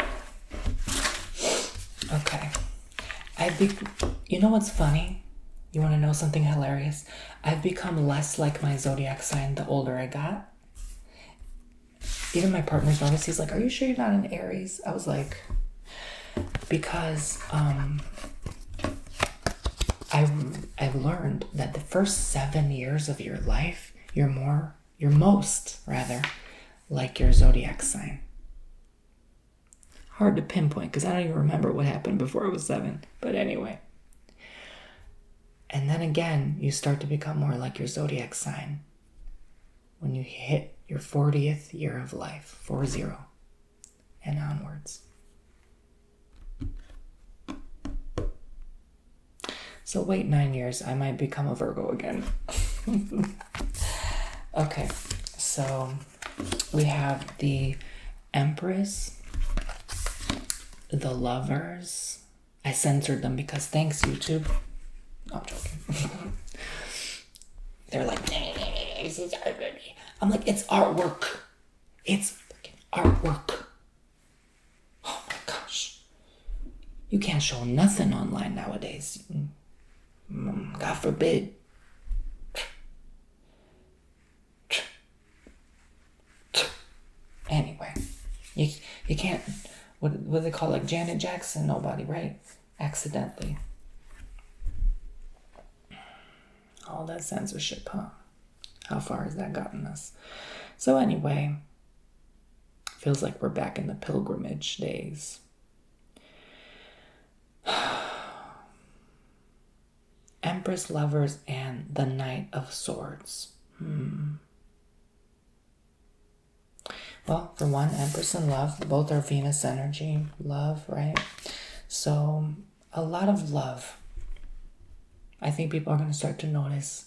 A: Okay. You know what's funny? You want to know something hilarious? I've become less like my zodiac sign the older I got. Even my partner's noticed. He's like, are you sure you're not an Aries? I was like, because I've learned that the first 7 years of your life, you're most like your zodiac sign. Hard to pinpoint because I don't even remember what happened before I was 7. But anyway. And then again, you start to become more like your zodiac sign when you hit your 40th year of life, 40, and onwards. So wait 9 years, I might become a Virgo again. Okay, so we have the Empress, the Lovers. I censored them because thanks, YouTube. No, I'm joking. They're like, this is art. I'm like, it's artwork. It's fucking artwork. Oh my gosh. You can't show nothing online nowadays. God forbid. Anyway, you can't, what do they call, like Janet Jackson? Nobody, right? Accidentally. All that censorship, huh? How far has that gotten us? So anyway, feels like we're back in the pilgrimage days. Empress, Lovers, and the Knight of Swords. Well, for one, Empress and Love, both are Venus energy, love, right? So a lot of love. I think people are going to start to notice.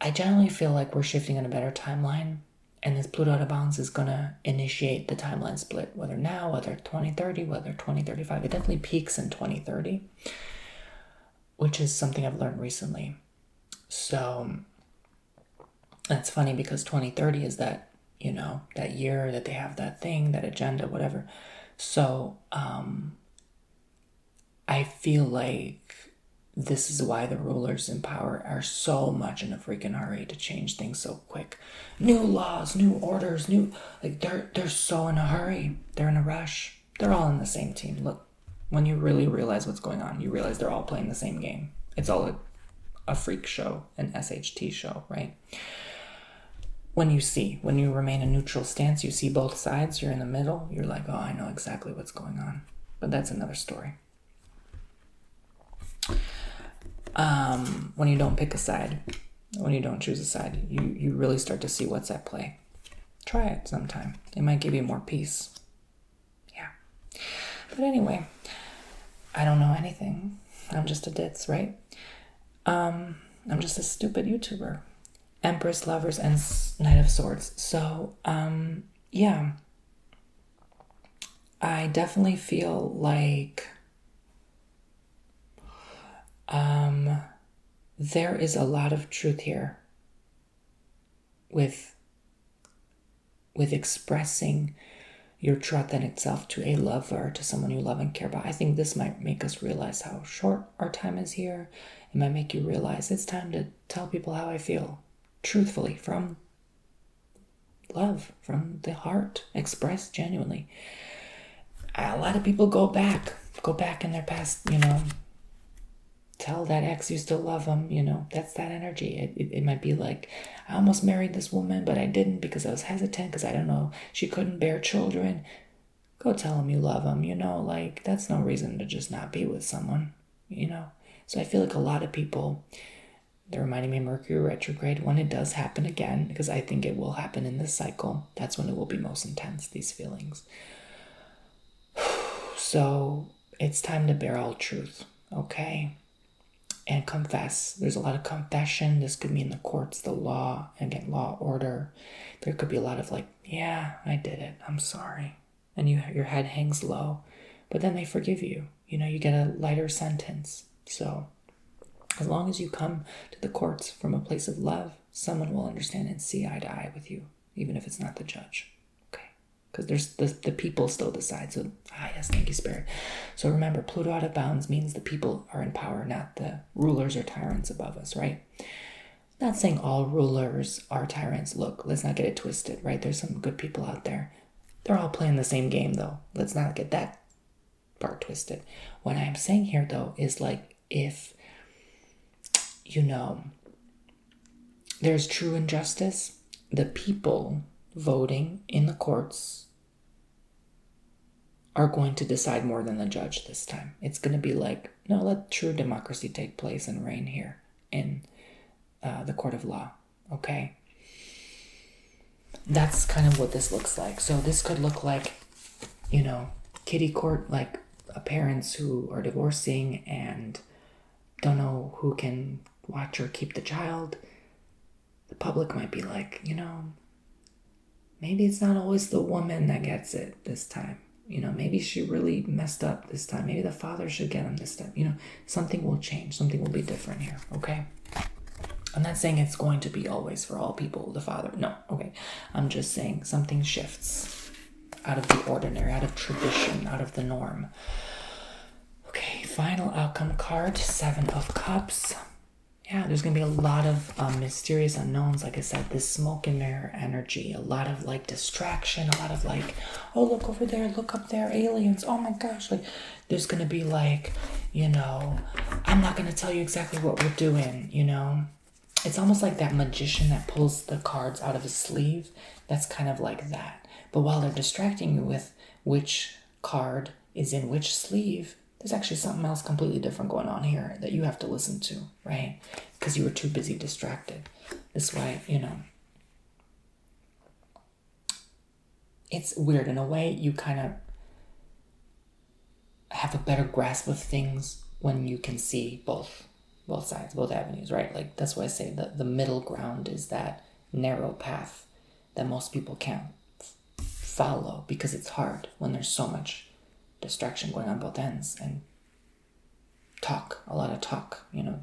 A: I generally feel like we're shifting in a better timeline, and this Pluto out of balance is going to initiate the timeline split, whether now, whether 2030, whether 2035. It definitely peaks in 2030, which is something I've learned recently. So that's funny because 2030 is that, that year that they have that thing, that agenda, whatever. So I feel like this is why the rulers in power are so much in a freaking hurry to change things so quick. New laws, new orders, they're so in a hurry. They're in a rush. They're all in the same team. Look, when you really realize what's going on, you realize they're all playing the same game. It's all a freak show, an SHT show, right? When you remain a neutral stance, you see both sides, you're in the middle, you're like, oh, I know exactly what's going on. But that's another story. When you don't pick a side, when you don't choose a side, you really start to see what's at play. Try it sometime. It might give you more peace. Yeah. But anyway, I don't know anything. I'm just a ditz, right? I'm just a stupid YouTuber. Empress, Lovers, and Knight of Swords. So, yeah. I definitely feel like there is a lot of truth here with expressing your true authentic self to a lover, to someone you love and care about. I think this might make us realize how short our time is here. It might make you realize it's time to tell people how I feel, truthfully, from love, from the heart, expressed genuinely. A lot of people go back in their past, tell that ex you still love them, that's that energy. It might be like, I almost married this woman, but I didn't because I was hesitant, because I don't know, she couldn't bear children. Go tell them you love them, that's no reason to just not be with someone, So I feel like a lot of people, they're reminding me of Mercury retrograde, when it does happen again, because I think it will happen in this cycle, that's when it will be most intense, these feelings. So it's time to bear all truth, okay? And confess. There's a lot of confession. This could mean the courts, the law, again, law, order. There could be a lot of yeah, I did it. I'm sorry. And your head hangs low. but then they forgive you. You know, you get a lighter sentence. So as long as you come to the courts from a place of love, someone will understand and see eye to eye with you, even if it's not the judge. Okay? Because there's the people still decide. So, yes, thank you, Spirit. So remember, Pluto out of bounds means the people are in power, not the rulers or tyrants above us, right? Not saying all rulers are tyrants. Look, let's not get it twisted, right? There's some good people out there. They're all playing the same game, though. Let's not get that part twisted. What I am saying here, though, is like if, you know, there's true injustice, the people voting in the courts are going to decide more than the judge this time. It's going to be like, no, let true democracy take place and reign here in the court of law, okay? That's kind of what this looks like. So this could look like, you know, kiddie court, like parents who are divorcing and don't know who can watch or keep the child. The public might be like, you know, maybe it's not always the woman that gets it this time. You know, maybe she really messed up this time. Maybe the father should get him this time. You know, something will change. Something will be different here, okay? I'm not saying it's going to be always for all people, the father. No, okay. I'm just saying something shifts out of the ordinary, out of tradition, out of the norm. Okay, final outcome card, 7 of Cups. Yeah, there's going to be a lot of mysterious unknowns. Like I said, this smoke and mirror energy, a lot of like distraction, a lot of like, oh, look over there, look up there, aliens. Oh my gosh. Like there's going to be like, you know, I'm not going to tell you exactly what we're doing, you know. It's almost like that magician that pulls the cards out of his sleeve. That's kind of like that. But while they're distracting you with which card is in which sleeve, there's actually something else completely different going on here that you have to listen to, right? Because you were too busy distracted. That's why, you know, it's weird. In a way, you kind of have a better grasp of things when you can see both sides, both avenues, right? Like that's why I say that the middle ground is that narrow path that most people can't follow because it's hard when there's so much distraction going on both ends and a lot of talk, you know.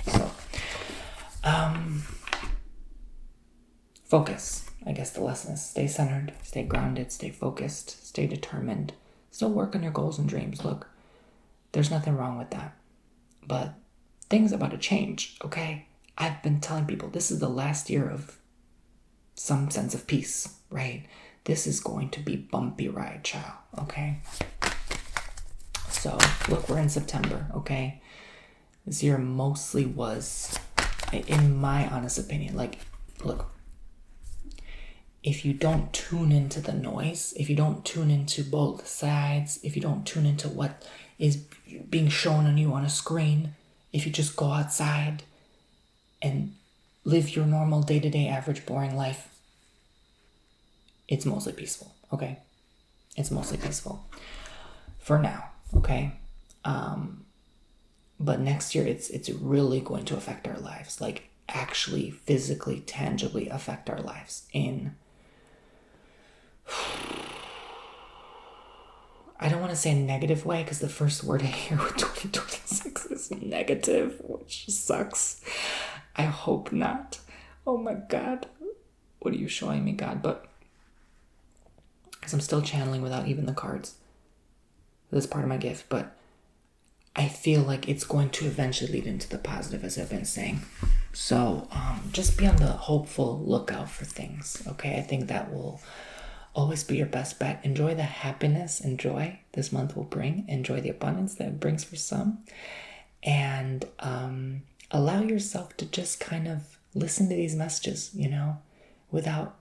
A: So, focus. I guess the lesson is stay centered, stay grounded, stay focused, stay determined. Still work on your goals and dreams. Look, there's nothing wrong with that. But things are about to change, okay? I've been telling people this is the last year of some sense of peace, right? This is going to be bumpy ride, child, okay? So, look, we're in September, okay? This year mostly was, in my honest opinion, like, look, if you don't tune into the noise, if you don't tune into both sides, if you don't tune into what is being shown on you on a screen, if you just go outside and live your normal day-to-day average boring life, it's mostly peaceful, okay? It's mostly peaceful. For now, okay? But next year, it's really going to affect our lives. Like, actually, physically, tangibly affect our lives in... I don't want to say a negative way, because the first word I hear with 2026 is negative, which sucks. I hope not. Oh my God. What are you showing me, God? But... because I'm still channeling without even the cards. That's part of my gift, but I feel like it's going to eventually lead into the positive, as I've been saying. So just be on the hopeful lookout for things, okay? I think that will always be your best bet. Enjoy the happiness and joy this month will bring. Enjoy the abundance that it brings for some. And allow yourself to just kind of listen to these messages, you know, without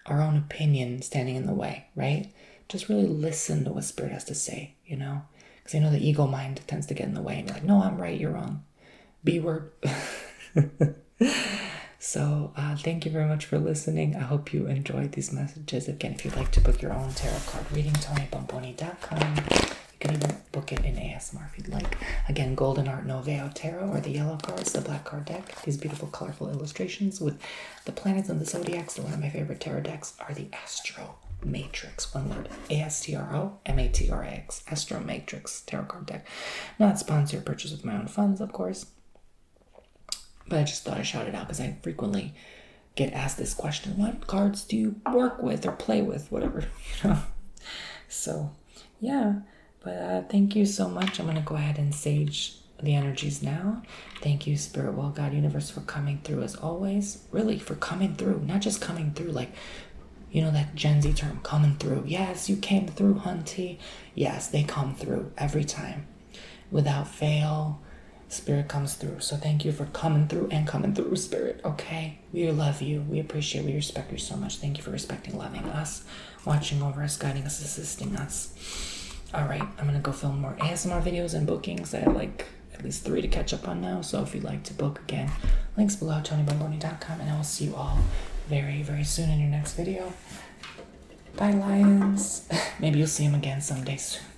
A: our own opinion standing in the way, right? Just really listen to what Spirit has to say, you know? Because I know the ego mind tends to get in the way and be like, no, I'm right, you're wrong. B word. So thank you very much for listening. I hope you enjoyed these messages. Again, if you'd like to book your own tarot card reading, TonyBomboni.com. You can even book it in ASMR if you'd like. Again, Golden Art Noveo Tarot, or the yellow cards, the black card deck. These beautiful, colorful illustrations with the planets and the zodiacs. One of my favorite tarot decks are the Astro Matrix, one word, ASTROMATRIX, Astro Matrix Tarot card deck. Not sponsored, purchase with my own funds, of course. But I just thought I'd shout it out because I frequently get asked this question: what cards do you work with or play with, whatever, you know? So, yeah. But thank you so much. I'm going to go ahead and sage the energies now. Thank you, Spirit, World, God, Universe, for coming through as always. Really, for coming through. Not just coming through like, you know, that Gen Z term, coming through. Yes, you came through, hunty. Yes, they come through every time. Without fail, Spirit comes through. So thank you for coming through and coming through, Spirit, okay? We love you. We appreciate, we respect you so much. Thank you for respecting, loving us, watching over us, guiding us, assisting us. All right, I'm going to go film more ASMR videos and bookings. I have like at least 3 to catch up on now. So if you'd like to book, again, links below, TonyBomboni.com, and I will see you all very, very soon in your next video. Bye, lions. Maybe you'll see them again someday soon.